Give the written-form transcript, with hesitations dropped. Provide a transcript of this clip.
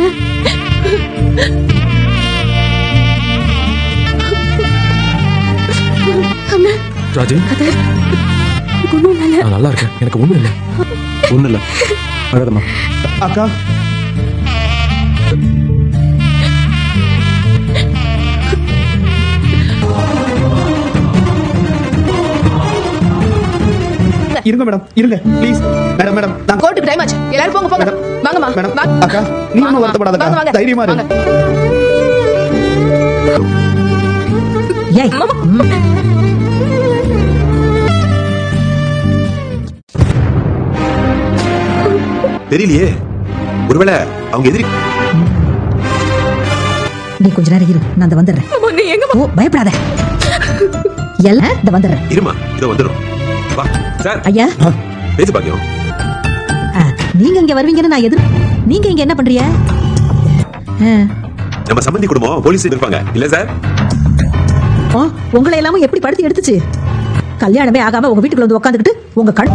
நீங்க? அண்ணா ராஜி, ஒண்ணும் இல்ல. நான் நல்லா இருக்கேன். எனக்கு ஒண்ணும் இல்லை. ஒண்ணும் இல்லை. அழகம்மா. அக்கா இருங்க மேடம், இருங்க ப்ளீஸ். மேடம் மேடம் நான் கோர்ட்டுக்கு டைம் ஆச்சு. எல்லாரும் போங்க போங்க. வாங்கம்மா. மேடம் வாங்க. அக்கா நீ ஒன்றும் வருத்தப்படாதக்கா, தைரியமா இரு. ஏய் தெரியலையே, ஒருவேளை அவங்க எதிரி. நீ கொஞ்ச நேரம் இரு, நான் வந்துடுறேன். அம்மா, நீ எங்க? ஓ பயப்படாத, எல்லாம் இந்த வந்துடுறேன். இருமா, இதோ வந்துடும். வா சார், ஐயா பேசு பாக்கியம். நீங்க இங்க வருவீங்கன்னு நான் நீங்க இங்க என்ன பண்றீங்க? நம்ம சம்பந்தி குடும்பம் போலீஸ் இருப்பாங்க இல்ல சார்? உங்களை எல்லாமும் எப்படி படுத்தி எடுத்துச்சு? கல்யாணமே ஆகாம உங்க வீட்டுக்குள்ள வந்து உட்காந்துக்கிட்டு உங்க கண்